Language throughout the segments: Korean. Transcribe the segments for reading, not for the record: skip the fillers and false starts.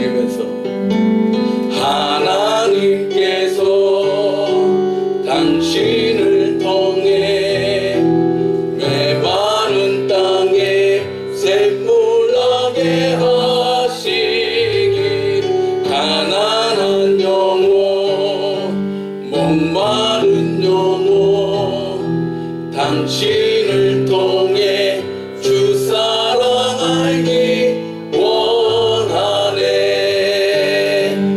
드리면서 하나님께서 당신을 통해 메마른 땅에 샘물나게 하시길 가난한 영혼 목마른 영혼 당신을 통해 주 사랑 알기 원하네.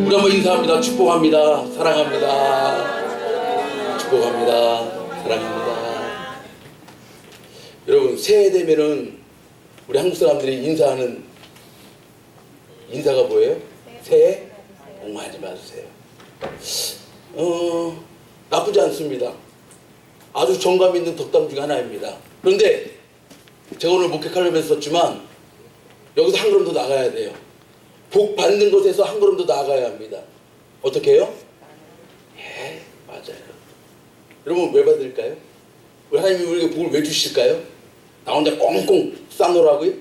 우리 한번 인사합니다. 축복합니다. 사랑합니다. 축복합니다. 사랑합니다. 여러분, 새해 되면은 우리 한국 사람들이 인사하는 인사가 뭐예요? 새해 복 많이 받으세요. 나쁘지 않습니다. 아주 정감 있는 덕담 중에 하나입니다. 그런데 제가 오늘 목회하려고 했었지만 여기서 한 걸음 더 나가야 돼요. 복 받는 곳에서 한 걸음 더 나가야 합니다. 어떻게 해요? 예, 맞아요. 여러분, 왜 받을까요? 우리 하나님이 우리에게 복을 왜 주실까요? 나 혼자 꽁꽁 싸놓으라고요?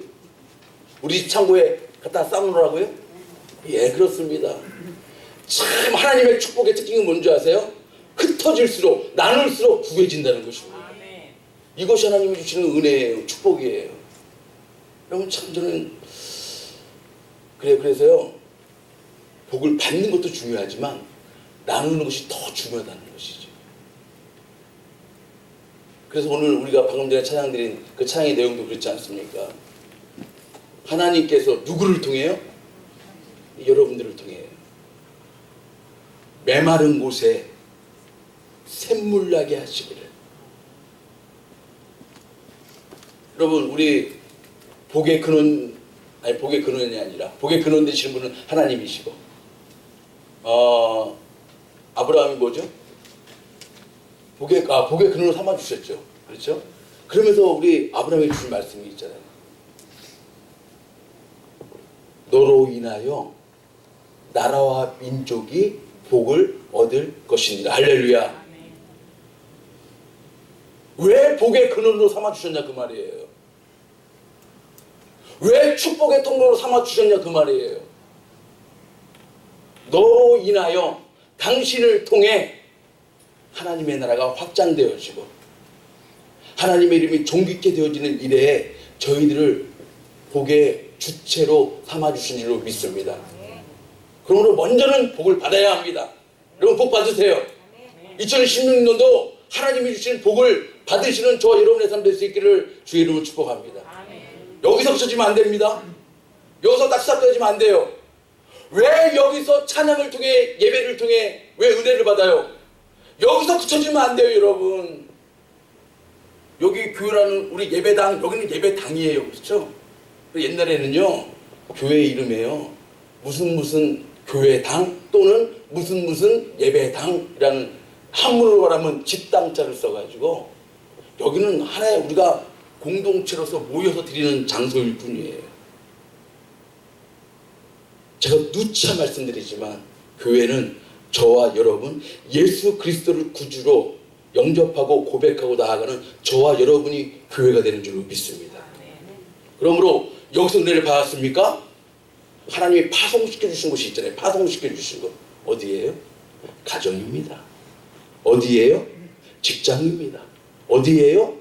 우리 집 창고에 갖다 싸놓으라고요? 예, 그렇습니다. 참 하나님의 축복의 특징은 뭔지 아세요? 흩어질수록 나눌수록 부해진다는 것입니다. 이것이 하나님이 주시는 은혜예요. 축복이에요. 여러분, 참 저는 그래서요, 복을 받는 것도 중요하지만 나누는 것이 더 중요하다는 것이죠. 그래서 오늘 우리가 방금 전에 찬양드린 그 찬양의 내용도 그렇지 않습니까? 하나님께서 누구를 통해요? 여러분들을 통해요. 메마른 곳에 샘물나게 하시기를. 여러분, 우리 복의 근원, 아니 복의 근원이 아니라 복의 근원 되시는 분은 하나님이시고, 아브라함이 뭐죠? 복의 근원을 삼아 주셨죠. 그렇죠? 그러면서 우리 아브라함이 주신 말씀이 있잖아요. 너로 인하여 나라와 민족이 복을 얻을 것이니라. 할렐루야. 왜 복의 근원으로 삼아 주셨냐 그 말이에요. 왜 축복의 통로로 삼아 주셨냐 그 말이에요. 너로 인하여 당신을 통해 하나님의 나라가 확장되어지고 하나님의 이름이 존귀케 되어지는 이래에 저희들을 복의 주체로 삼아 주신 줄로 믿습니다. 그러므로 먼저는 복을 받아야 합니다. 여러분, 복 받으세요. 2016년도 하나님이 주신 복을 받으시는 저와 여러분의 삶 될 수 있기를 주의 이름으로 축복합니다. 여기서 그쳐지면 안 됩니다. 여기서 딱 시작되지면 안 돼요. 왜 여기서 찬양을 통해, 예배를 통해 왜 은혜를 받아요? 여기서 그쳐지면 안 돼요, 여러분. 여기 교회라는 우리 예배당, 여기는 예배당이에요. 그렇죠? 옛날에는요, 교회 이름에요, 무슨 교회당 또는 무슨 예배당이라는 한문으로 말하면 집당자를 써가지고 여기는 하나의 우리가 공동체로서 모여서 드리는 장소일 뿐이에요. 제가 누차 말씀드리지만 교회는 저와 여러분, 예수 그리스도를 구주로 영접하고 고백하고 나아가는 저와 여러분이 교회가 되는 줄로 믿습니다. 그러므로 여기서 은혜를 받았습니까? 하나님이 파송시켜 주신 곳이 있잖아요. 파송시켜 주신 곳 어디예요? 가정입니다. 어디예요? 직장입니다. 어디예요?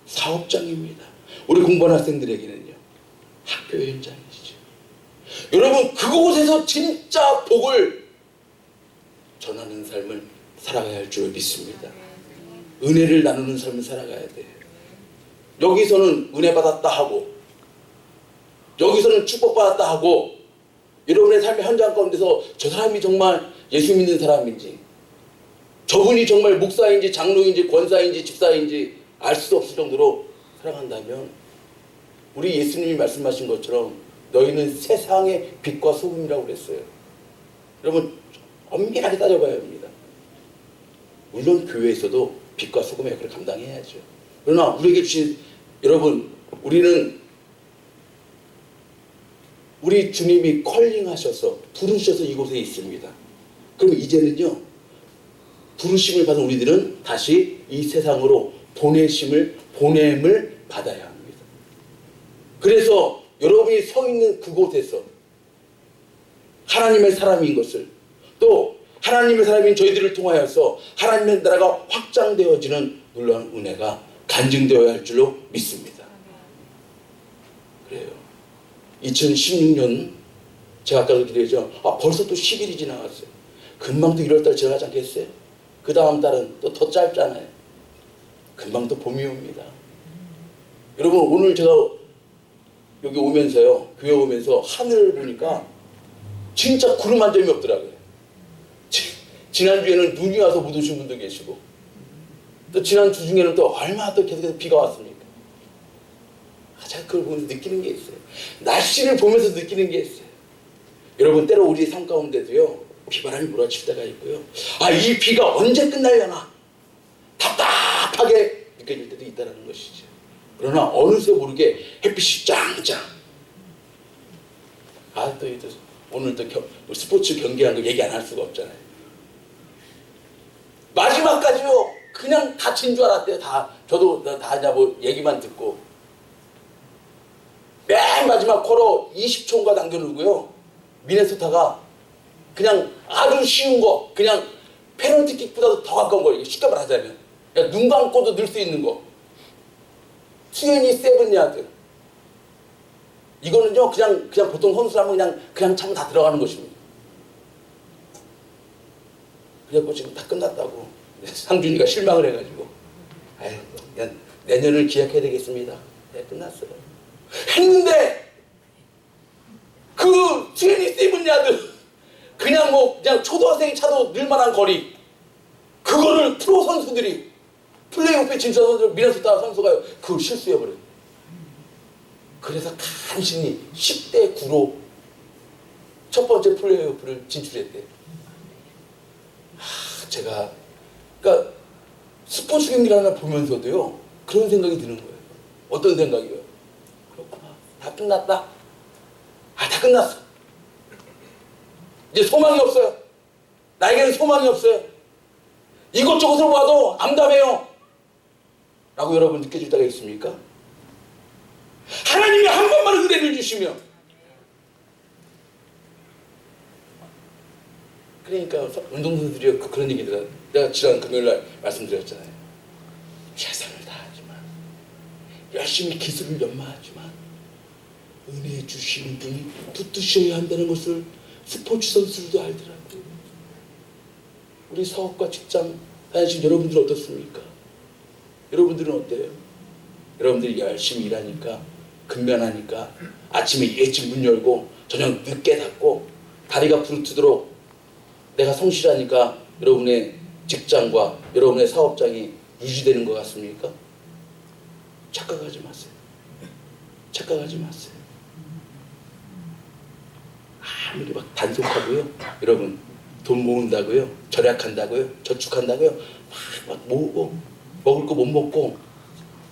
사업장입니다. 우리 공부하는 학생들에게는요, 학교 현장이시죠. 여러분, 그곳에서 진짜 복을 전하는 삶을 살아가야 할 줄 믿습니다. 은혜를 나누는 삶을 살아가야 돼요. 여기서는 은혜 받았다 하고, 여기서는 축복받았다 하고, 여러분의 삶의 현장 가운데서 저 사람이 정말 예수 믿는 사람인지, 저분이 정말 목사인지 장로인지 권사인지 집사인지 알 수 없을 정도로 살아간다면, 우리 예수님이 말씀하신 것처럼 너희는 세상의 빛과 소금이라고 그랬어요. 여러분, 엄밀하게 따져봐야 합니다. 물론 교회에서도 빛과 소금의 역할을 감당해야죠. 그러나 우리에게 주신, 여러분, 우리는 우리 주님이 컬링하셔서 부르셔서 이곳에 있습니다. 그럼 이제는요, 부르심을 받은 우리들은 다시 이 세상으로 보냄을 받아야 합니다. 그래서 여러분이 서 있는 그곳에서 하나님의 사람인 것을, 또 하나님의 사람인 저희들을 통하여서 하나님의 나라가 확장되어지는 놀라운 은혜가 간증되어야 할 줄로 믿습니다. 그래요. 2016년 제가 아까도 기도했죠. 벌써 또 10일이 지나갔어요. 금방 또 1월달 지나가지 않겠어요? 그 다음 달은 또 더 짧잖아요. 금방 또 봄이 옵니다. 여러분, 오늘 제가 여기 오면서요, 교회 오면서 하늘을 보니까 진짜 구름 한 점이 없더라고요. 지난주에는 눈이 와서 못 오신 분도 계시고, 또 지난주 중에는 또 얼마나 또 계속해서 비가 왔습니까? 제가 그걸 보면서 느끼는 게 있어요. 날씨를 보면서 느끼는 게 있어요. 여러분, 때로 우리 삶 가운데도요, 비바람이 몰아칠 때가 있고요. 이 비가 언제 끝나려나 답답하게 느껴질 때도 있다는 것이죠. 그러나 어느새 모르게 햇빛이 짱짱. 또 오늘 또 스포츠 경기한 거 얘기 안 할 수가 없잖아요. 마지막까지요, 그냥 다친 줄 알았대요. 저도 다 뭐 얘기만 듣고. 맨 마지막 코로 20초인가 남겨놓고요, 미네소타가 그냥 아주 쉬운 거, 그냥 페널티킥보다도 더 가까운 거, 쉽게 말하자면 그냥 눈 감고도 넣을 수 있는 거, 27야드. 이거는요, 그냥 보통 선수라면 그냥 차면 다 들어가는 것입니다. 그래갖고 지금 다 끝났다고 상준이가 실망을 해가지고, 그냥 내년을 기약해야 되겠습니다. 네, 끝났어요. 했는데 그 27야드, 그냥 초등학생이 차도 늘만한 거리, 그거를 프로 선수들이, 플레이오프에 진출한 선수들, 미네소타 선수가 그걸 실수해버려요. 그래서 간신히 10대9로 첫 번째 플레이오프를 진출했대요. 그러니까 스포츠 경기를 하나 보면서도요, 그런 생각이 드는 거예요. 어떤 생각이요? 그렇구나, 다 끝났다. 다 끝났어. 이제 소망이 없어요. 나에게는 소망이 없어요. 이것저것을 봐도 암담해요. 라고 여러분 느껴질 때가 있습니까? 하나님이 한 번만 은혜를 주시면, 그러니까 운동선수들이 그런 얘기들, 내가 지난 금요일날 말씀드렸잖아요. 최선을 다하지만, 열심히 기술을 연마하지만 은혜 주시는 분이 붙드셔야 한다는 것을 스포츠 선수들도 알더라고요. 우리 사업과 직장 다니신 여러분들 어떻습니까? 여러분들은 어때요? 여러분들이 열심히 일하니까, 근면하니까, 아침에 일찍 문 열고 저녁 늦게 닫고 다리가 부르트도록 내가 성실하니까 여러분의 직장과 여러분의 사업장이 유지되는 것 같습니까? 착각하지 마세요. 착각하지 마세요. 아무리 막 단속하고요, 여러분 돈 모은다고요, 절약한다고요, 저축한다고요, 막 모으고 먹을 거 못 먹고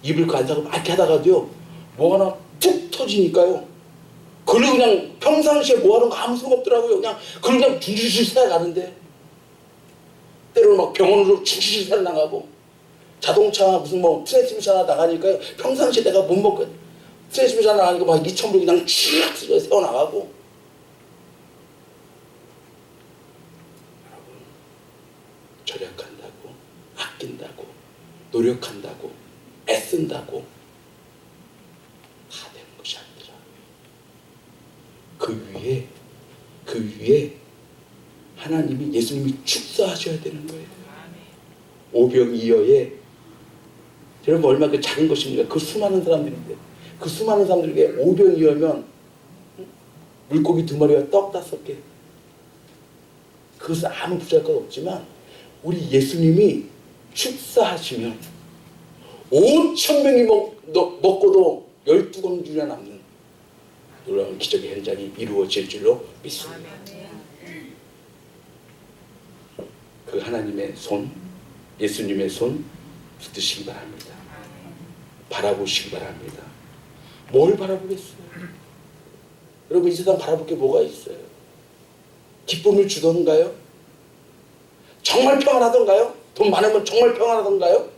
입을 거 안 사고 막 이렇게 하다가도요, 뭐 하나 툭 터지니까요, 그걸 그냥 평상시에 뭐 하는 거 아무 소용 없더라고요. 그냥 줄줄줄 살아가는데, 때로는 막 병원으로 줄줄줄 살아나가고, 자동차 무슨 트랜스미션 하나 나가니까요, 평상시에 내가 못 먹고 트랜스미션 하나 나가니까 막 2,000불 그냥 쭉 세워나가고. 여러분, 절약한다고, 아낀다고, 노력한다고, 애쓴다고 다 되는 것이 아니라, 그 위에 하나님이, 예수님이 축사하셔야 되는 거예요. 오병이어에, 여러분 얼마나 그 작은 것입니까? 그 수많은 사람들인데, 그 수많은 사람들에게 오병이어면 물고기 2마리와 떡 5개, 그것은 아무 부자할 것 없지만, 우리 예수님이 축사하시면 5,000명이 먹고도 12공주나 남는 놀라운 기적의 현장이 이루어질 줄로 믿습니다. 그 하나님의 손, 예수님의 손 붙드시기 바랍니다. 바라보시기 바랍니다. 뭘 바라보겠어요? 여러분, 이 세상 바라볼 게 뭐가 있어요? 기쁨을 주던가요? 정말 평안하던가요? 돈 많으면 정말 평안하던가요?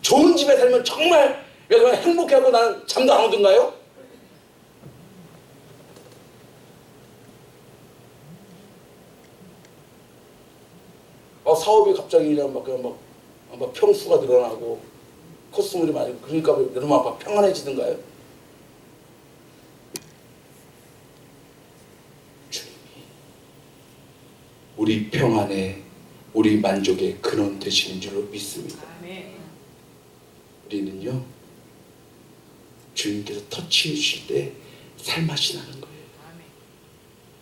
좋은 집에 살면 정말 행복해하고 나는 잠도 안 오던가요? 사업이 갑자기 그냥 막 평수가 늘어나고 코스물이 많이, 그러니까 여러분 막 평안해지던가요? 주님이 우리 평안에, 우리 만족의 근원 되시는 줄로 믿습니다. 우리는요, 주님께서 터치해 주실 때 살맛이 나는 거예요.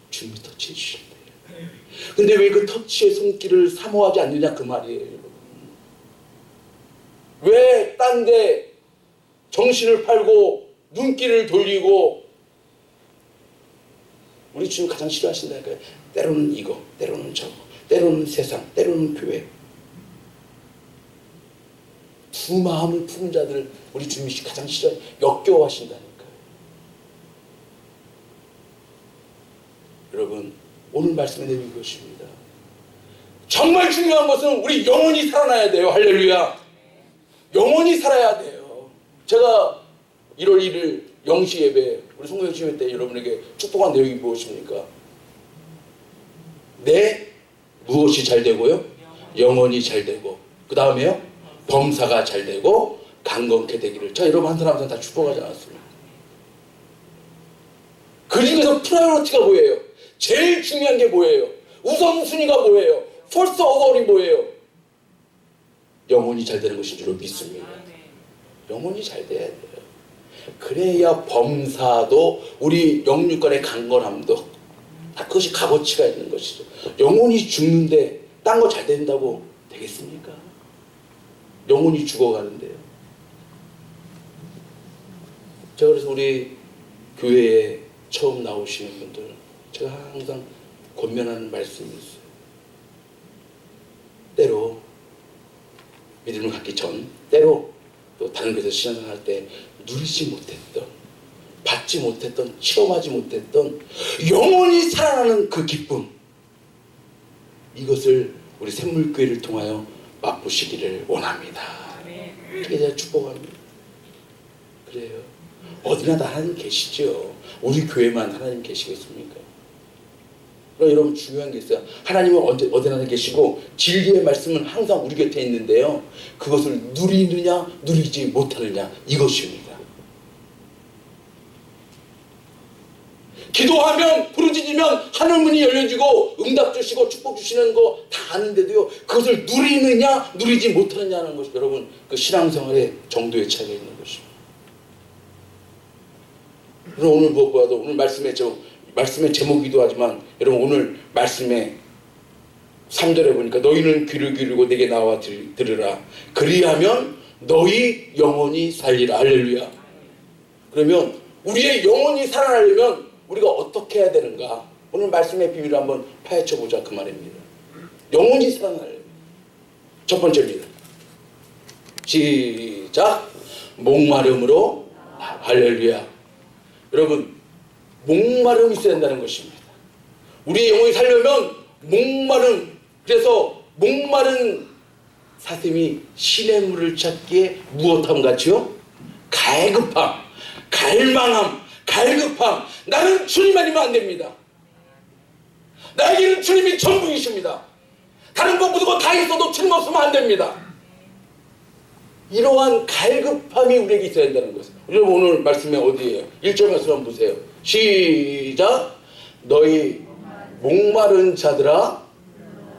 주님이 터치해 주실 때. 근데 왜 그 터치의 손길을 사모하지 않느냐 그 말이에요, 여러분. 왜 딴 데 정신을 팔고 눈길을 돌리고, 우리 주님 가장 싫어하신다니까요. 때로는 이거, 때로는 저거, 때로는 세상, 때로는 교회. 두 마음을 품은 자들을 우리 주님이 가장 싫어, 역겨워하신다니까요. 여러분, 오늘 말씀에 대한 이것입니다. 정말 중요한 것은 우리 영혼이 살아나야 돼요. 할렐루야. 영혼이 살아야 돼요. 제가 1월 1일 0시 예배, 우리 송구영 예배 때 여러분에게 축복한 내용이 무엇입니까? 무엇이 잘 되고요? 영혼이 잘 되고, 그 다음에요? 범사가 잘 되고 강건케 되기를. 자, 여러분 한 사람 다 축복하지 않았습니까? 그 중에서 프라이어리티가 뭐예요? 제일 중요한 게 뭐예요? 우선순위가 뭐예요? first of all이 뭐예요? 영혼이 잘 되는 것인 줄로 믿습니다. 영혼이 잘 돼야 돼요. 그래야 범사도, 우리 영육간의 강건함도 다 그것이 값어치가 있는 것이죠. 영혼이 죽는데 딴 거 잘 된다고 되겠습니까? 영혼이 죽어가는데요. 제가 그래서 우리 교회에 처음 나오시는 분들, 제가 항상 권면하는 말씀이 있어요. 때로 믿음을 갖기 전, 때로 또 다른 교회에서 신앙생활할 때 누리지 못했던, 받지 못했던, 체험하지 못했던 영혼이 살아나는 그 기쁨, 이것을 우리 샘물교회를 통하여 맛보시기를 원합니다. 그게 제가 축복합니다. 그래요. 어디나 다 하나님 계시죠. 우리 교회만 하나님 계시겠습니까? 그럼 여러분 중요한 게 있어요. 하나님은 어디나 계시고 진리의 말씀은 항상 우리 곁에 있는데요, 그것을 누리느냐 누리지 못하느냐, 이것입니다. 기도하면, 부르짖으면 하늘문이 열려지고 응답 주시고 축복 주시는 거 다 아는데도요, 그것을 누리느냐 누리지 못하느냐는 것이 여러분 그 신앙생활의 정도의 차이가 있는 것입니다. 그럼 오늘 무엇보다도 오늘 말씀의 제목이기도 하지만, 여러분 오늘 말씀의 3절에 보니까 너희는 귀를 기울이고 내게 나와 들으라. 그리하면 너희 영혼이 살리라. 할렐루야. 그러면 우리의 영혼이 살아나려면 우리가 어떻게 해야 되는가? 오늘 말씀의 비밀을 한번 파헤쳐보자 그 말입니다. 영혼이 살아나려면 첫 번째입니다. 시작. 목마름으로. 할렐루야. 여러분, 목마름이 있어야 된다는 것입니다. 우리의 영혼이 살려면 목마름, 그래서 목마른 사슴이 신의 물을 찾기에 무엇함 같이요? 갈급함, 갈망함, 갈급함. 나는 주님 아니면 안 됩니다. 나에게는 주님이 전부이십니다. 다른 것 모든 거 다 있어도 주님 없으면 안 됩니다. 이러한 갈급함이 우리에게 있어야 된다는 것이에요. 여러분 오늘 말씀에 어디에요? 1절 말씀 한번 보세요. 시작. 너희 목마른 자들아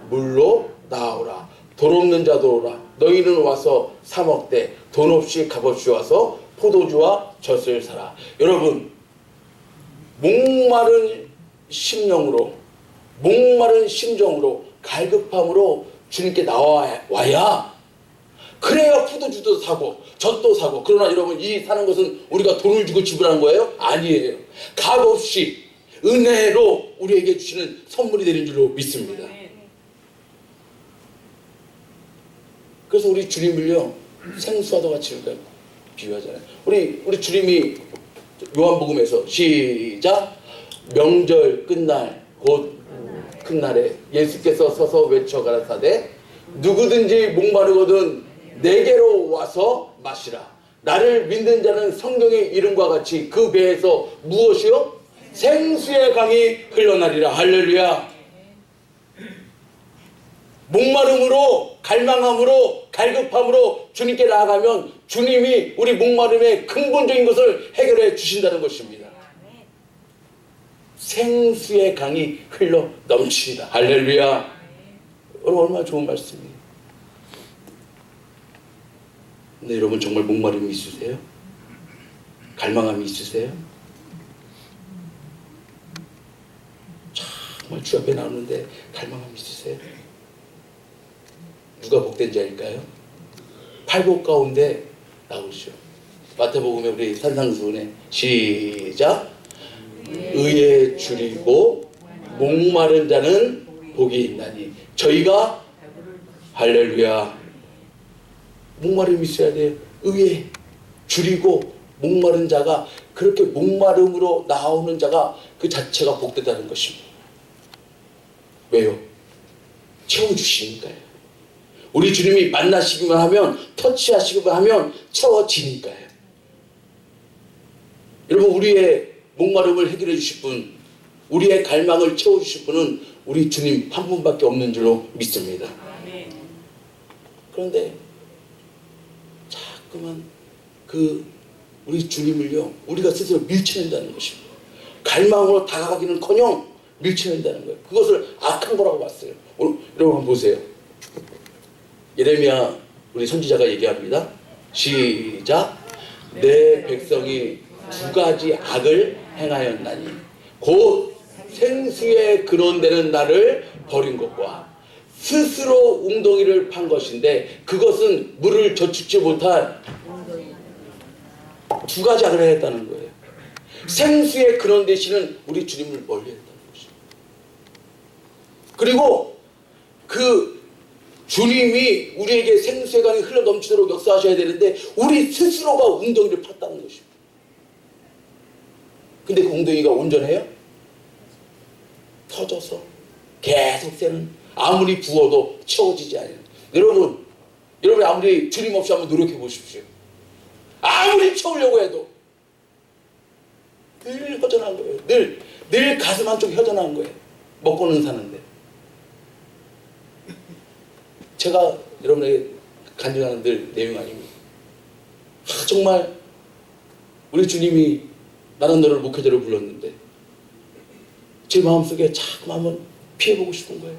물로 나오라. 돈 없는 자도 오라. 너희는 와서 사 먹되 돈 없이 값없이 와서 포도주와 젖을 사라. 여러분, 목마른 심령으로, 목마른 심정으로, 갈급함으로 주님께 나와야, 그래야 포도주도 사고 젖도 사고. 그러나 여러분, 이 사는 것은 우리가 돈을 주고 지불하는 거예요? 아니에요. 값없이 은혜로 우리에게 주시는 선물이 되는 줄로 믿습니다. 그래서 우리 주님을요, 생수와도 같이 비유하잖아요. 우리 주님이 요한복음에서 시작. 명절 끝날 곧 큰 날에 예수께서 서서 외쳐 가라사대 누구든지 목마르거든 내게로 와서 마시라. 나를 믿는 자는 성경의 이름과 같이 그 배에서 무엇이요? 생수의 강이 흘러나리라. 할렐루야. 목마름으로, 갈망함으로, 갈급함으로 주님께 나아가면 주님이 우리 목마름의 근본적인 것을 해결해 주신다는 것입니다. 생수의 강이 흘러 넘칩니다. 할렐루야. 여러분, 얼마나 좋은 말씀이에요. 근데 여러분, 정말 목마름이 있으세요? 갈망함이 있으세요? 정말 주 앞에 나오는데 갈망함이 있으세요? 누가 복된 자일까요? 팔복 가운데 나오시오. 마태복음에 우리 산상수훈에 시작. 의에 줄이고 목마른 자는 복이 있나니 저희가 할렐루야. 목마름이 있어야 돼요. 의에 줄이고 목마른 자가, 그렇게 목마름으로 나오는 자가 그 자체가 복되다는 것입니다. 왜요? 채워주시니까요. 우리 주님이 만나시기만 하면, 터치하시기만 하면 채워지니까요. 여러분, 우리의 목마름을 해결해 주실 분, 우리의 갈망을 채워주실 분은 우리 주님 한 분밖에 없는 줄로 믿습니다. 그런데 자꾸만 우리 주님을요, 우리가 스스로 밀쳐낸다는 것입니다. 갈망으로 다가가기는커녕 밀쳐낸다는 거예요. 그것을 악한 거라고 봤어요. 오늘 여러분 한번 보세요. 예레미야 우리 선지자가 얘기합니다. 시작. 내 백성이 두 가지 악을 행하였나니 곧 생수의 근원되는 나를 버린 것과 스스로 웅덩이를 판 것인데, 그것은 물을 저축지 못한 두 가지 악을 행했다는 거예요. 생수의 근원 되시는 우리 주님을 멀리했다는 것입니다. 그리고 그 주님이 우리에게 생수의 강이 흘러 넘치도록 역사하셔야 되는데 우리 스스로가 웅덩이를 팠다는 것입니다. 근데 그 웅덩이가 온전해요? 터져서 계속 새는, 아무리 부어도 채워지지 않아요. 여러분이 아무리 주님 없이 한번 노력해 보십시오. 아무리 채우려고 해도 늘 허전한 거예요. 늘 가슴 한쪽이 허전한 거예요. 먹고는 사는데. 제가 여러분에게 간증하는 늘 내용 아닙니다. 정말 우리 주님이 나는 너를 목회자로 불렀는데 제 마음속에 자꾸 한번 피해보고 싶은 거예요.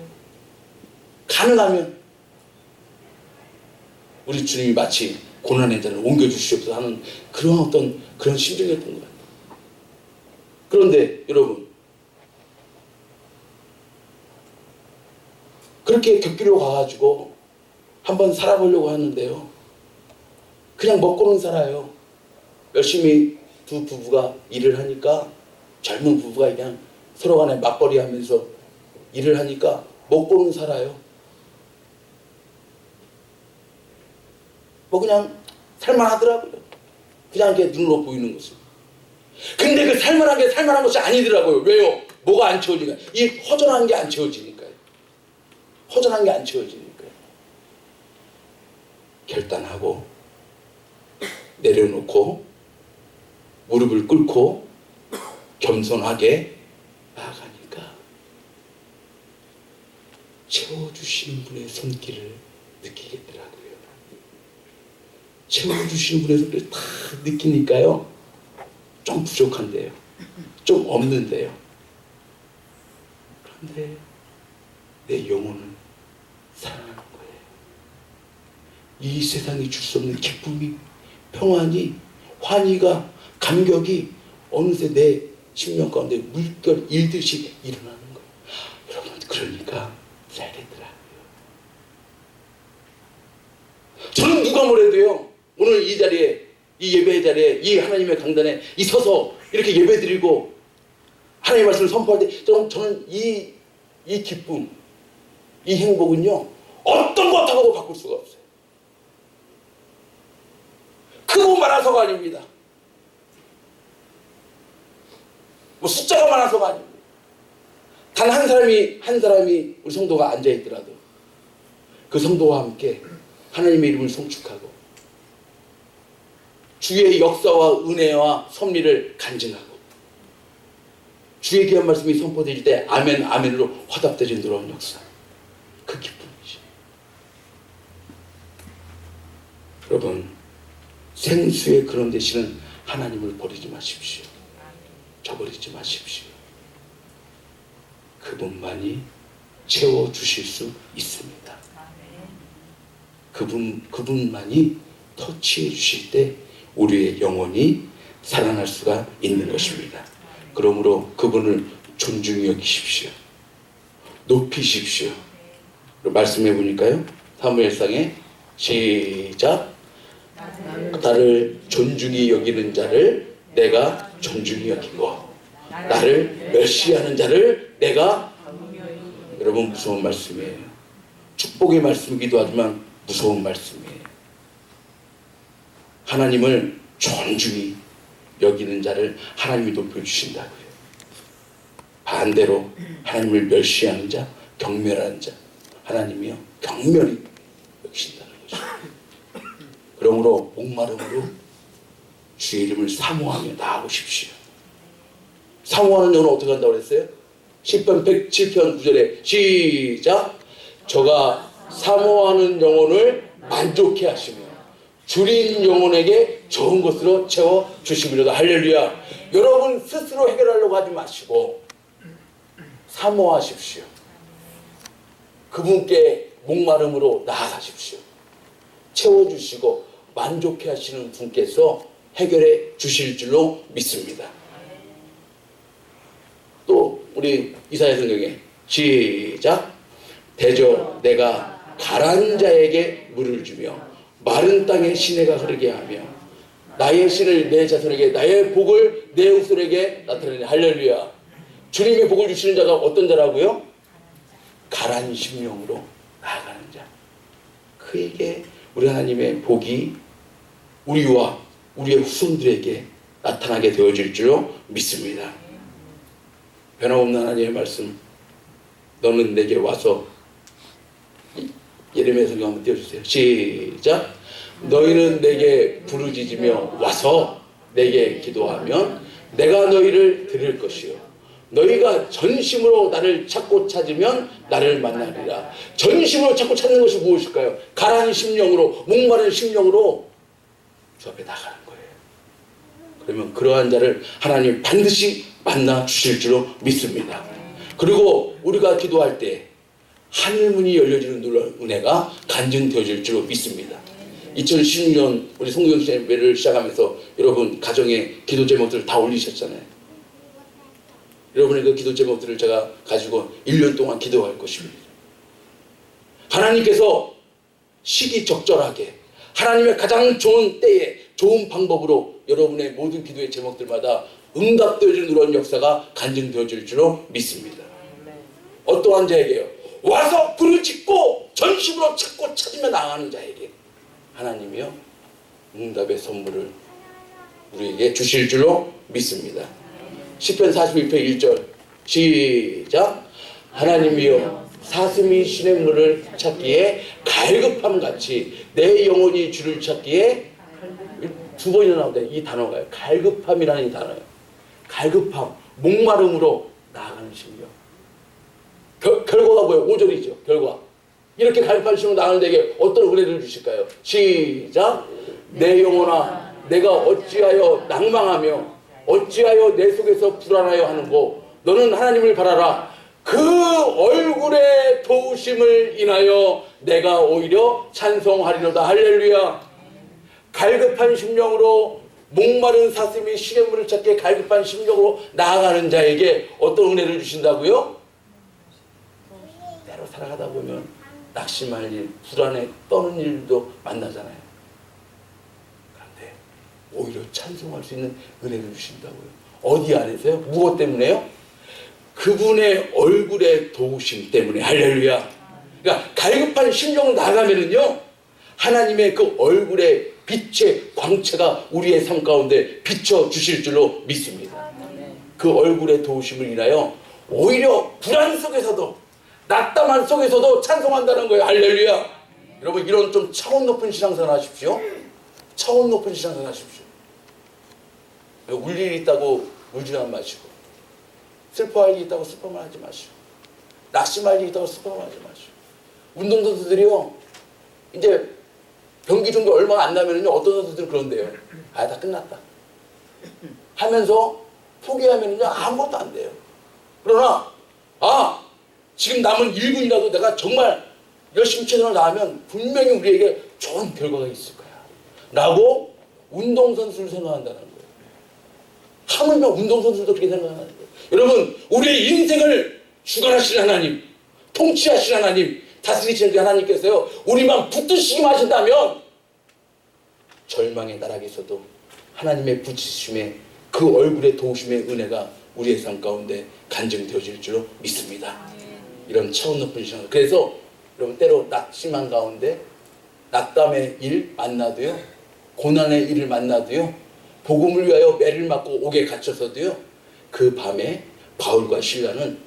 가능하면 우리 주님이 마치 고난의 자를 옮겨주시옵소서 하는 그런 심정이었던 것 같아요. 그런데 여러분, 그렇게 격기로 가가지고 한번 살아보려고 하는데요, 그냥 먹고는 살아요. 열심히 두 부부가 일을 하니까, 젊은 부부가 그냥 서로 간에 맞벌이 하면서 일을 하니까 먹고는 살아요. 뭐 그냥 살만하더라고요. 그냥 이렇게 눈으로 보이는 것은. 근데 그 살만한 것이 아니더라고요. 왜요? 뭐가 안 채워지니까. 이 허전한 게 안 채워지니까요. 허전한 게 안 채워지니까요. 결단하고 내려놓고 무릎을 꿇고 겸손하게 나아가니까 채워주시는 분의 손길을 느끼겠더라고요. 채워주시는 분의 손길을 다 느끼니까요, 좀 부족한데요, 좀 없는데요. 그런데 내 영혼은 살아나는 거예요. 이 세상이 줄 수 없는 기쁨이, 평안이, 환희가, 감격이 어느새 내 심령 가운데 물결 일듯이 일어나는 거예요. 여러분, 그러니까 살겠더라고요. 저는 누가 뭐래도요, 오늘 이 자리에, 이 예배 자리에, 이 하나님의 강단에 이 서서 이렇게 예배 드리고 하나님의 말씀을 선포할 때 저는 이 기쁨, 이 행복은요, 어떤 것하고도 바꿀 수가 없어요. 크고 많아서가 아닙니다. 뭐 숫자가 많아서가 아닙니다. 단 한 사람이 우리 성도가 앉아있더라도 그 성도와 함께 하나님의 이름을 송축하고 주의 역사와 은혜와 섭리를 간증하고 주의 귀한 말씀이 선포될 때 아멘 아멘으로 화답되는 놀라운 역사, 그 기쁨이죠. 생수의 그런 대신은 하나님을 버리지 마십시오. 저버리지 마십시오. 그분만이 채워주실 수 있습니다. 그분만이 터치해 주실 때 우리의 영혼이 살아날 수가 있는 것입니다. 그러므로 그분을 존중히 여기십시오. 높이십시오. 말씀해 보니까요. 사무엘상에 시작. 나를 존중히 여기는 자를 내가 존중히 여기고 나를 멸시하는 자를 내가. 여러분, 무서운 말씀이에요. 축복의 말씀이기도 하지만 무서운 말씀이에요. 하나님을 존중히 여기는 자를 하나님이 높여주신다고요. 반대로 하나님을 멸시하는 자, 경멸하는 자, 하나님이요 경멸히 여기신다는 것이죠. 그러므로 목마름으로 주의 이름을 사모하며 나아오십시오. 사모하는 영혼은 어떻게 한다고 그랬어요? 10편 107편 9절에 시작. 저가 사모하는 영혼을 만족해 하시며 줄인 영혼에게 좋은 것으로 채워 주시리로다. 할렐루야. 여러분 스스로 해결하려고 하지 마시고 사모하십시오. 그분께 목마름으로 나아가십시오. 채워주시고 만족해 하시는 분께서 해결해 주실 줄로 믿습니다. 또 우리 이사야 성경에 시작. 대저 내가 가라앉은 자에게 물을 주며 마른 땅에 시내가 흐르게 하며 나의 신을 내 자손에게 나의 복을 내 후손에게 나타내니. 할렐루야. 주님의 복을 주시는 자가 어떤 자라고요? 가라앉은 심령으로 나아가는 자. 그에게 우리 하나님의 복이 우리와 우리의 후손들에게 나타나게 되어질 줄로 믿습니다. 변함없는 하나님의 말씀. 너는 내게 와서, 예레미야 성경 한번 띄워주세요. 시작. 너희는 내게 부르짖으며 와서 내게 기도하면 내가 너희를 들을 것이요 너희가 전심으로 나를 찾고 찾으면 나를 만나리라. 전심으로 찾고 찾는 것이 무엇일까요? 가라앉은 심령으로, 목마른 심령으로 주 앞에 나가는 거예요. 그러면 그러한 자를 하나님 반드시 만나 주실 줄로 믿습니다. 그리고 우리가 기도할 때 하늘문이 열려지는 놀라운 은혜가 간증되어질 줄로 믿습니다. 2016년 우리 송경신 예배를 시작하면서 여러분 가정에 기도 제목들을 다 올리셨잖아요. 여러분의 그 기도 제목들을 제가 가지고 1년 동안 기도할 것입니다. 하나님께서 시기적절하게 하나님의 가장 좋은 때에 좋은 방법으로 여러분의 모든 기도의 제목들마다 응답되어지는 놀라운 역사가 간증되어질 줄로 믿습니다. 어떠한 자에게요? 와서 부르짖고 전심으로 찾고 찾으며 나가는 자에게 하나님이요 응답의 선물을 우리에게 주실 줄로 믿습니다. 시편 41편 1절 시작. 하나님이여 사슴이 시냇물을 찾기에 갈급함같이 내 영혼이 주를 찾기에. 두 번이나 나오는데 이 단어가요. 갈급함이라는 이 단어예요. 갈급함, 목마름으로 나아가는 심령. 결과가 뭐예요? 5절이죠. 결과. 이렇게 갈급한 심령 나가는 데에게 어떤 은혜를 주실까요? 시작. 내 영혼아 내가 어찌하여 낭망하며 어찌하여 내 속에서 불안하여 하는고 너는 하나님을 바라라. 그 얼굴의 도우심을 인하여 내가 오히려 찬송하리로다. 할렐루야. 갈급한 심령으로 목마른 사슴이 시냇물을 찾게 갈급한 심령으로 나아가는 자에게 어떤 은혜를 주신다고요? 때로 살아가다 보면 낙심할 일, 불안에 떠는 일도 만나잖아요. 그런데 오히려 찬송할 수 있는 은혜를 주신다고요. 어디 안에서요? 무엇 때문에요? 그분의 얼굴의 도우심 때문에. 할렐루야. 그러니까 갈급한 심령으로 나가면은요 하나님의 그 얼굴의 빛의 광채가 우리의 삶 가운데 비춰 주실 줄로 믿습니다. 그 얼굴의 도우심을 인하여 오히려 불안 속에서도 낙담한 속에서도 찬송한다는 거예요. 할렐루야. 여러분 이런 좀 차원 높은 신앙생활 하십시오. 차원 높은 신앙생활 하십시오. 울 일이 있다고 울지만 마시고 슬퍼할 일이 있다고 슬퍼만 하지 마시고 낙심할 일이 있다고 슬퍼만 하지 마시고 운동선수들이요 이제 경기 종료 얼마 안 나면은요, 어떤 선수들은 그런데요. 아, 다 끝났다 하면서 포기하면은요, 아무것도 안 돼요. 그러나, 지금 남은 1분이라도 내가 정말 열심히 최선을 다하면 분명히 우리에게 좋은 결과가 있을 거야. 라고 운동선수를 생각한다는 거예요. 하물며 운동선수도 그렇게 생각하는 거예요. 여러분, 우리의 인생을 주관하시는 하나님, 통치하시는 하나님, 다스리시는 그 하나님께서요, 우리만 붙드시기만 하신다면 절망의 나락에서도 하나님의 붙이심에 그 얼굴의 도우심의 은혜가 우리의 삶 가운데 간증되어질 줄로 믿습니다. 이런 차원 높은 신앙. 그래서 여러분, 때로 낙심한 가운데 낙담의 일 만나도요, 고난의 일을 만나도요, 복음을 위하여 매를 맞고 옥에 갇혀서도요, 그 밤에 바울과 실라는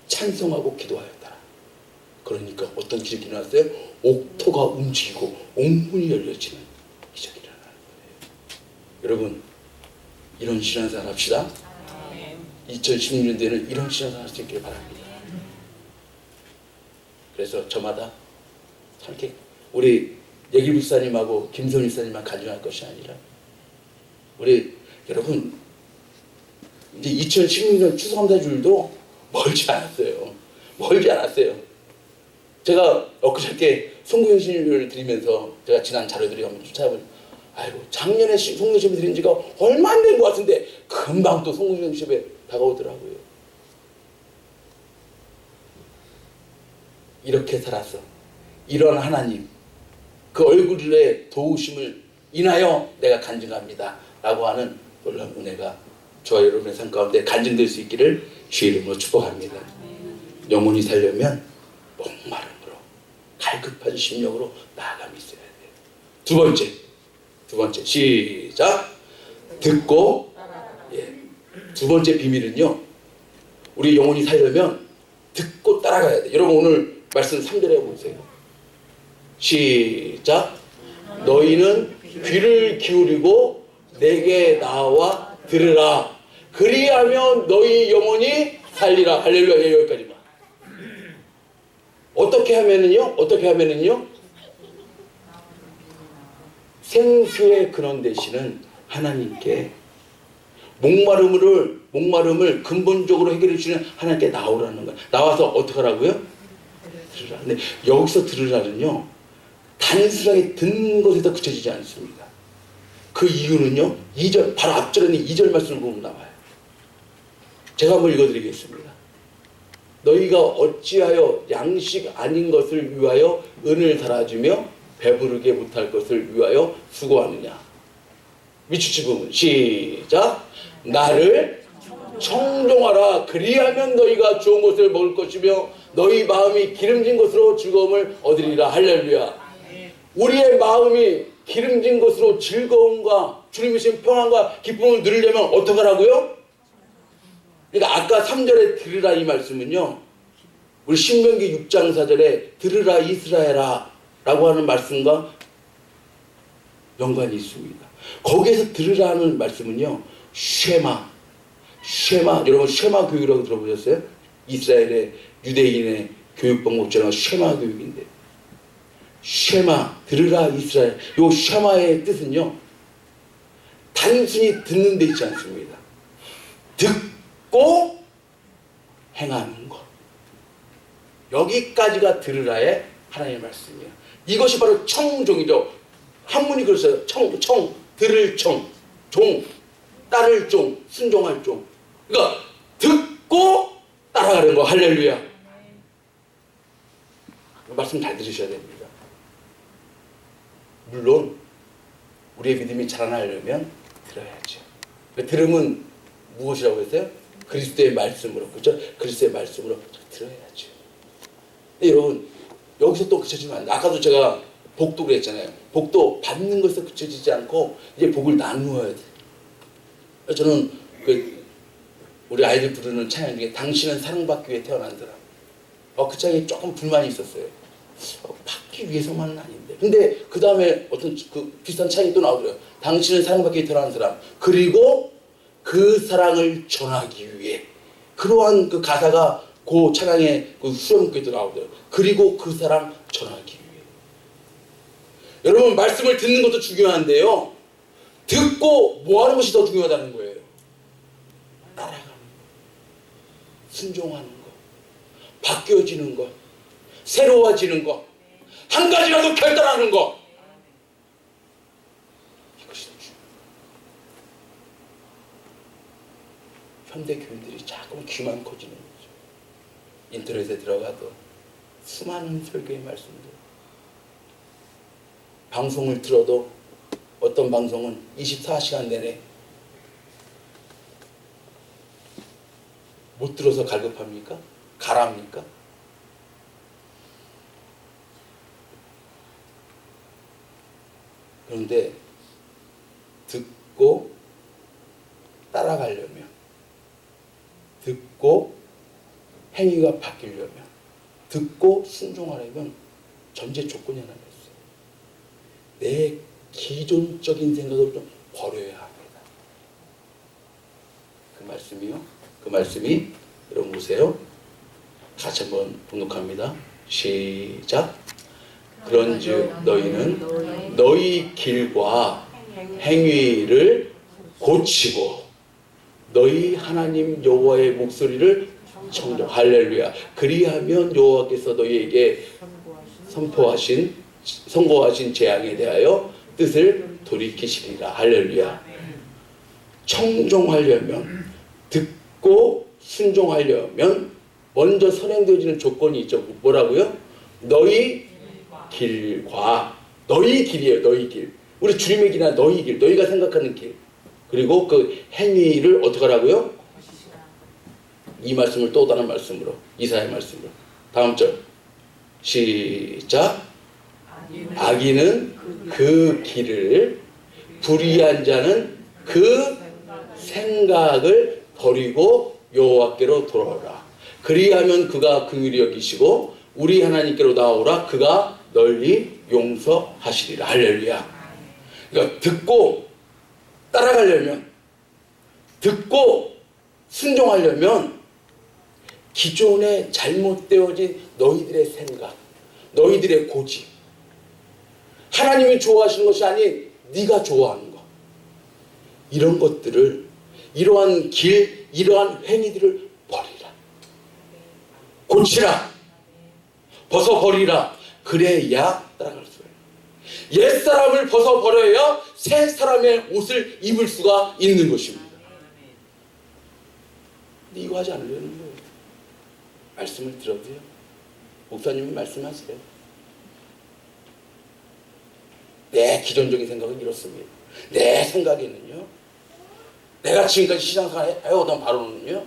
찬송하고 기도하였다. 그러니까 어떤 기적이 일어났어요? 옥토가 움직이고 옥문이 열려지는 기적이 일어나는 거예요. 여러분, 이런 신앙생활 합시다. 2016년도에는 이런 신앙생활 할 수 있기를 바랍니다. 그래서 저마다 이렇게 우리 예길 목사님하고 김선 목사님만 간증할 것이 아니라 우리 여러분, 이제 2016년 추수감사주일도 멀지 않았어요. 멀지 않았어요. 제가 엊그저께 송구영신을 드리면서 제가 지난 자료들이 한번 찾아보니, 아이고, 작년에 송구영신을 드린 지가 얼마 안 된 것 같은데 금방 또 송구영신에 다가오더라고요. 이렇게 살았어. 이런 하나님, 그 얼굴의 도우심을 인하여 내가 간증합니다. 라고 하는 놀라운 은혜가 저와 여러분의 삶 가운데 간증될 수 있기를 주의 이름으로 축복합니다. 영혼이 살려면 목마름으로 갈급한 심령으로 나아감이 있어야 돼요. 두 번째 시작. 듣고. 두 번째 비밀은요, 우리 영혼이 살려면 듣고 따라가야 돼요. 여러분, 오늘 말씀 3절에 보세요. 시작. 너희는 귀를 기울이고 내게 나와 들으라. 그리하면 너희 영혼이 살리라. 할렐루야. 여기까지만. 어떻게 하면은요? 생수의 근원 되시는 하나님께 목마름을 근본적으로 해결해 주시는 하나님께 나오라는 거예요. 나와서 어떻게 하라고요? 들으라. 근데 여기서 들으라는요, 단순하게 듣는 것에서 그쳐지지 않습니다. 그 이유는요, 2절, 바로 앞절에 있는 2절 말씀을 보면 나와요. 제가 한번 읽어드리겠습니다. 너희가 어찌하여 양식 아닌 것을 위하여 은을 달아주며 배부르게 못할 것을 위하여 수고하느냐. 밑줄 부분 시작. 나를 청종하라. 그리하면 너희가 좋은 것을 먹을 것이며 너희 마음이 기름진 것으로 즐거움을 얻으리라. 할렐루야. 우리의 마음이 기름진 것으로 즐거움과 주님의 신 평안과 기쁨을 누리려면 어떻게 하라고요? 그러니까 아까 3절에 들으라 이 말씀은요, 우리 신명기 6장 4절에 들으라 이스라엘아 라고 하는 말씀과 연관이 있습니다. 거기에서 들으라는 말씀은요, 쉐마, 여러분 쉐마 교육이라고 들어보셨어요? 이스라엘의 유대인의 교육 방법 중에 쉐마 교육인데, 쉐마, 들으라 이스라엘. 요 쉐마의 뜻은요, 단순히 듣는 데 있지 않습니다. 듣고 행하는 것. 여기까지가 들으라의 하나님의 말씀이에요. 이것이 바로 청종이죠. 한문이 그랬어요. 들을 종, 따를 종, 순종할 종. 그러니까 듣고 따라가는 거. 할렐루야. 말씀 잘 들으셔야 됩니다. 물론 우리의 믿음이 자라나려면 들어야죠. 들음은 무엇이라고 했어요? 그리스도의 말씀으로. 그렇죠? 그리스도의 말씀으로 들어야죠. 근데 여러분, 여기서 또 그쳐지면 안 돼. 아까도 제가 복도 그랬잖아요. 복도 받는 것에서 그쳐지지 않고 이제 복을 나누어야 돼. 저는 우리 아이들 부르는 찬양 중에 당신은 사랑받기 위해 태어난 사람. 그 찬양에 조금 불만이 있었어요. 받기 위해서만은 아닌데. 근데 그 다음에 어떤 비슷한 찬양이 또 나오더라고요. 당신은 사랑받기 위해 태어난 사람. 그리고 그 사랑을 전하기 위해. 그러한 그 가사가 그 찬양의 그 수렴께도 나오더라고요. 그리고 그 사랑 전하기 위해. 여러분, 말씀을 듣는 것도 중요한데요, 듣고 뭐 하는 것이 더 중요하다는 거예요. 따라가는 거, 순종하는 거, 바뀌어지는 거, 새로워지는 거, 한 가지라도 결단하는 거, 이것이 더 중요해요. 현대 교인들이 자꾸 귀만 커지는 거죠. 인터넷에 들어가도 수많은 설교의 말씀들, 방송을 들어도 어떤 방송은 24시간 내내 못 들어서 갈급합니까? 가랍니까? 그런데 듣고 따라가려면, 듣고 행위가 바뀌려면, 듣고 순종하려면 전제 조건이 하나 있어요. 내 기존적인 생각을 좀 버려야 합니다. 그 말씀이요. 그 말씀이, 여러분 보세요. 같이 한번 봉독합니다. 시작. 그런즉 너희는 너희 길과 행위를 고치고 너희 하나님 여호와의 목소리를 청정. 할렐루야. 그리하면 여호와께서 너희에게 선고하신 재앙에 대하여 뜻을 돌이키시리라. 할렐루야. 청종하려면, 듣고 순종하려면 먼저 선행되어지는 조건이 있죠. 뭐라고요? 너희 길과, 너희 길이에요. 너희 길. 우리 주님의 길이나 너희 길, 너희가 생각하는 길. 그리고 그 행위를 어떻게 하라고요? 이 말씀을 또 다른 말씀으로, 이사야 말씀으로. 다음 절 시작. 악인은 그 길을, 불의한 자는 그 생각을 버리고 여호와께로 돌아오라. 그리하면 그가 긍휼히 여기시고 우리 하나님께로 나오라. 그가 널리 용서하시리라. 할렐루야. 그러니까 듣고 따라가려면, 듣고 순종하려면 기존에 잘못되어진 너희들의 생각, 너희들의 고집, 하나님이 좋아하시는 것이 아닌 네가 좋아하는 것, 이런 것들을, 이러한 길, 이러한 행위들을 버리라. 고치라. 벗어버리라. 그래야 따라갈 수가 있어요. 옛사람을 벗어버려야 새 사람의 옷을 입을 수가 있는 것입니다. 근데 이거 하지 않으려는 거예요. 말씀을 들어도요, 목사님이 말씀하세요. 내 기존적인 생각은 이렇습니다. 내 생각에는요, 내가 지금까지 신앙생활 해오던 바로는요,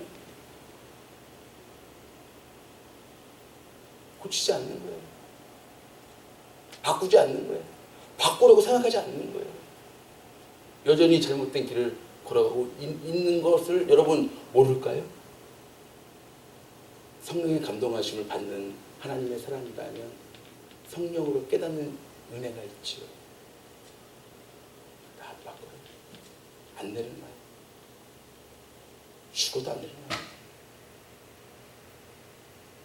고치지 않는 거예요. 바꾸지 않는 거예요. 바꾸려고 생각하지 않는 거예요. 여전히 잘못된 길을 걸어가고 있는 것을 여러분 모를까요? 성령의 감동하심을 받는 하나님의 사람이라면 성령으로 깨닫는 은혜가 있지요. 다 바꿔요. 안 내려놔요. 죽어도 안 내려놔요.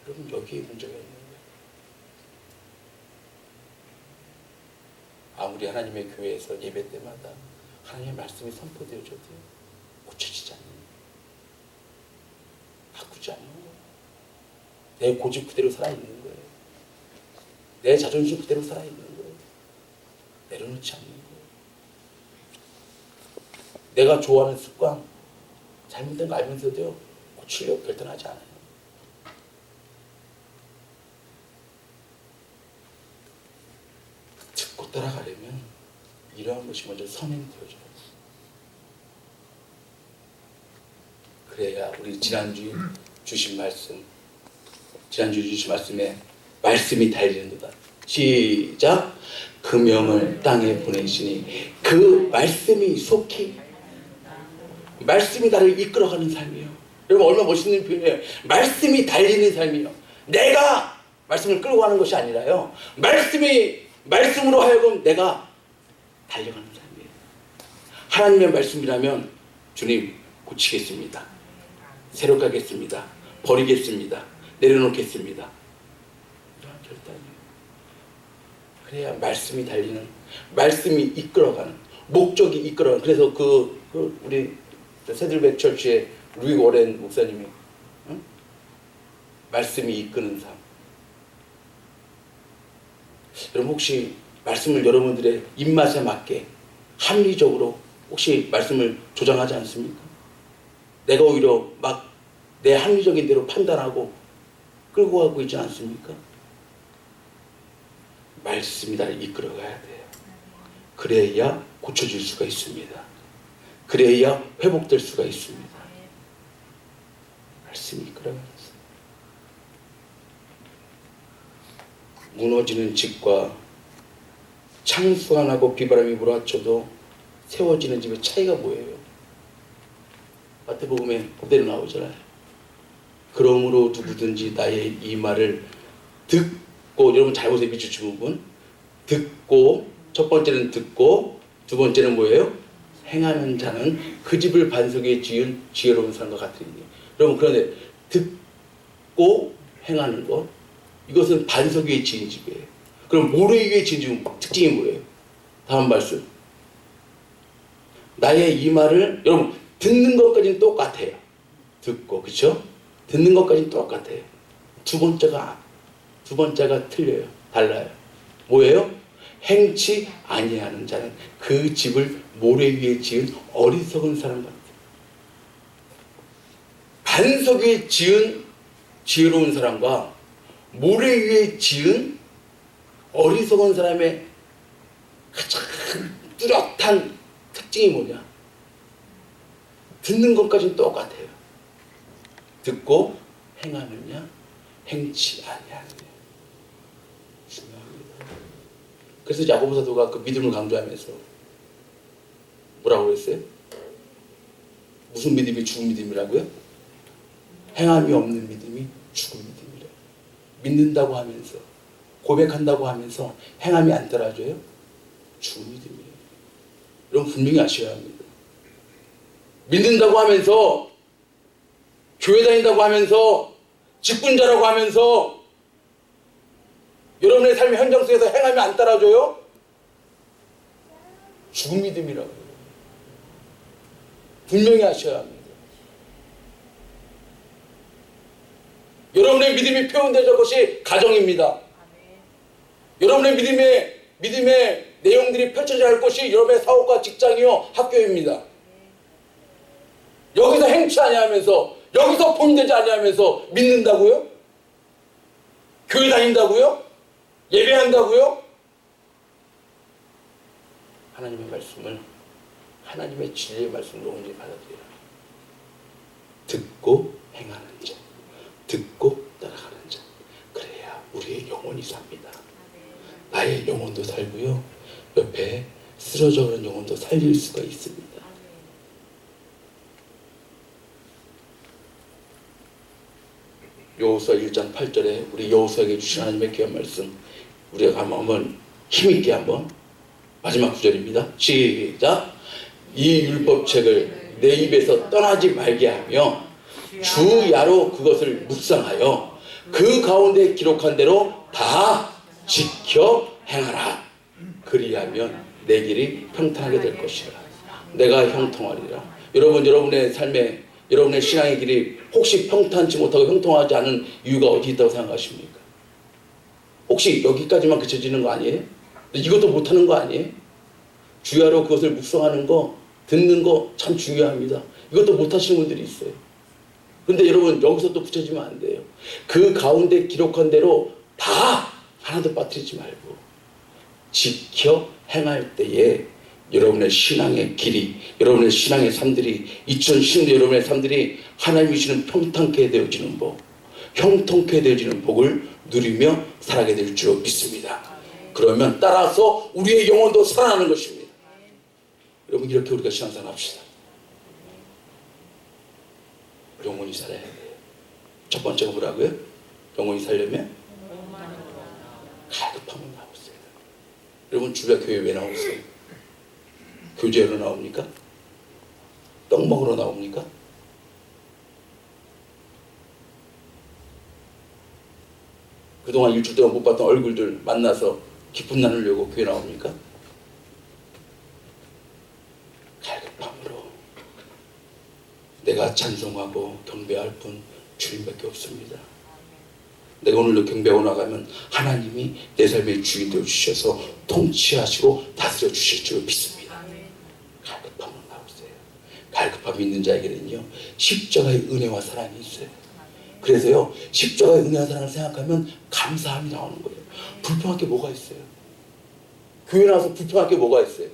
여러분, 여기에 문제가 있는 거예요. 아무리 하나님의 교회에서 예배 때마다 하나님의 말씀이 선포되어져도 고쳐지지 않는 거예요. 바꾸지 않는 거예요. 내 고집 그대로 살아있는 거예요. 내 자존심 그대로 살아있는 거예요. 내려놓지 않는 거예요. 내가 좋아하는 습관, 잘못된 거 알면서도요, 고치려고 결단하지 않아요. 듣고 따라가려면 이러한 것이 먼저 선행되어져요. 그래야 우리 지난주에 주신 말씀에 말씀이 달리는도다. 시작. 그 명을 땅에 보내시니 그 말씀이 속히, 말씀이 나를 이끌어가는 삶이에요. 여러분, 얼마나 멋있는 표현이에요. 말씀이 달리는 삶이에요. 내가 말씀을 끌고 가는 것이 아니라요, 말씀으로 하여금 내가 달려가는 삶이에요. 하나님의 말씀이라면 주님 고치겠습니다. 새롭게 하겠습니다. 버리겠습니다. 내려놓겠습니다. 이러한 결단이에요. 그래야 말씀이 달리는, 말씀이 이끌어가는, 목적이 이끌어가는. 그래서 우리 세들백 철치의 루이 워렌 목사님이 응? 말씀이 이끄는 삶. 여러분 혹시 말씀을 여러분들의 입맛에 맞게 합리적으로 혹시 말씀을 조장하지 않습니까? 내가 오히려 막 내 합리적인 대로 판단하고 끌고 가고 있지 않습니까? 말씀이 나를 이끌어가야 돼요. 그래야 고쳐질 수가 있습니다. 그래야 회복될 수가 있습니다. 말씀이 이끌어가야 돼요. 무너지는 집과 창수 안 하고 비바람이 몰아쳐도 세워지는 집의 차이가 뭐예요? 마태복음에 그대로 나오잖아요. 그러므로 누구든지 나의 이 말을 듣고, 여러분 잘 보세요. 밑줄 친 부분. 듣고, 첫 번째는 듣고, 두 번째는 뭐예요? 행하는 자는 그 집을 반석에 지은 지혜로운 사람과 같으니. 여러분 그런데 듣고 행하는 것, 이것은 반석 위에 지은 집이에요. 그럼 모래 위에 지은 집은 특징이 뭐예요? 다음 말씀. 나의 이 말을, 여러분 듣는 것까지는 똑같아요. 듣고, 그렇죠? 듣는 것까지는 똑같아요. 두 번째가 틀려요. 달라요. 뭐예요? 행치 아니하는 자는 그 집을 모래 위에 지은 어리석은 사람 같아요. 반석 위에 지은 지혜로운 사람과 모래 위에 지은 어리석은 사람의 가장 뚜렷한 특징이 뭐냐? 듣는 것까지는 똑같아요. 듣고 행하느냐, 행치 아니하느냐. 중요합니다. 그래서 야고보 사도가 그 믿음을 강조하면서 뭐라고 그랬어요? 무슨 믿음이 죽은 믿음이라고요? 행함이 없는 믿음이 죽은 믿음이래요. 믿는다고 하면서, 고백한다고 하면서 행함이 안 따라줘요? 죽은 믿음이에요. 여러분 분명히 아셔야 합니다. 믿는다고 하면서, 교회 다닌다고 하면서, 직분자라고 하면서 여러분의 삶의 현장 속에서 행함이 안 따라줘요? 죽은 믿음이라고요. 분명히 아셔야 합니다. 여러분의 믿음이 표현되는 것이 가정입니다. 여러분의 믿음의 내용들이 펼쳐져야 할 것이 여러분의 사업과 직장이요 학교입니다. 여기서 행치 아니하면서, 여기서 본되지 아니하면서 믿는다고요? 교회 다닌다고요? 예배한다고요? 하나님의 말씀을, 하나님의 진리의 말씀으로 온전히 받아들여요. 듣고 행하는 자, 듣고 따라가는 자, 그래야 우리의 영혼이 삽니다. 나의 영혼도 살고요, 옆에 쓰러져가는 영혼도 살릴 수가 있습니다. 여호수아 1장 8절에 우리 여호수아에게 주신 하나님의 귀한 말씀, 우리가 한번 힘있게 한번, 마지막 구절입니다. 시작. 이 율법책을 내 입에서 떠나지 말게 하며 주야로 그것을 묵상하여 그 가운데 기록한 대로 다 지켜 행하라. 그리하면 내 길이 평탄하게 될 것이라. 내가 형통하리라. 여러분, 여러분의 삶에, 여러분의 신앙의 길이 혹시 평탄치 못하고 형통하지 않은 이유가 어디 있다고 생각하십니까? 혹시 여기까지만 그쳐지는 거 아니에요? 이것도 못하는 거 아니에요? 주야로 그것을 묵상하는 거, 듣는 거 참 중요합니다. 이것도 못하시는 분들이 있어요. 근데 여러분 여기서 또 붙여지면 안 돼요. 그 가운데 기록한 대로 다 하나도 빠뜨리지 말고 지켜 행할 때에 여러분의 신앙의 길이, 여러분의 신앙의 삶들이, 2010년 여러분의 삶들이 하나님이 주시는 평탄케 되어지는 복, 형통케 되어지는 복을 누리며 살아가게 될 줄 믿습니다. 그러면 따라서 우리의 영혼도 살아나는 것입니다. 여러분 이렇게 우리가 신앙생활 합시다. 영혼이 살아야 돼요. 첫 번째가 뭐라고요? 영혼이 살려면 갈급함을 나오세요. 여러분 주변 교회 왜 나오세요? 교제로 나옵니까? 떡 먹으러 나옵니까? 그동안 일주일 동안 못 봤던 얼굴들 만나서 기쁨 나누려고 교회 나옵니까? 갈급함으로 내가 찬송하고 경배할 분 주님밖에 없습니다. 내가 오늘도 경배하고 나가면 하나님이 내 삶의 주인 되어 주셔서 통치하시고 다스려 주실 줄 믿습니다. 갈급함으로 나오세요. 갈급함이 있는 자에게는요 십자가의 은혜와 사랑이 있어요. 그래서요 십자가의 은혜와 사랑을 생각하면 감사함이 나오는 거예요. 불평할 게 뭐가 있어요? 교회 나와서 불평할 게 뭐가 있어요?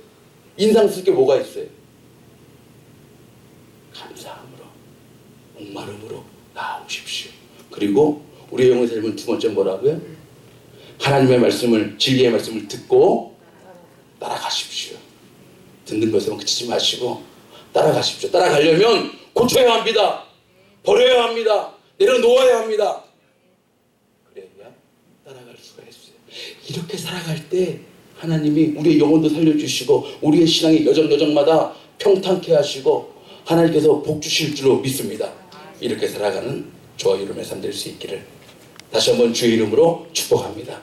인상 쓸 게 뭐가 있어요? 감사함으로 목마름으로 나오십시오. 그리고 우리의 영혼의 삶은 두 번째 뭐라고요? 하나님의 말씀을, 진리의 말씀을 듣고 따라가십시오. 듣는 것에만 그치지 마시고 따라가십시오. 따라가려면 고쳐야 합니다. 버려야 합니다. 내려놓아야 합니다. 그래야 따라갈 수가 있어요. 이렇게 살아갈 때 하나님이 우리의 영혼도 살려주시고 우리의 신앙의 여정여정마다 평탄케 하시고 하나님께서 복 주실 줄로 믿습니다. 이렇게 살아가는 저와 여러분의 삶 될 수 있기를 다시 한번 주의 이름으로 축복합니다.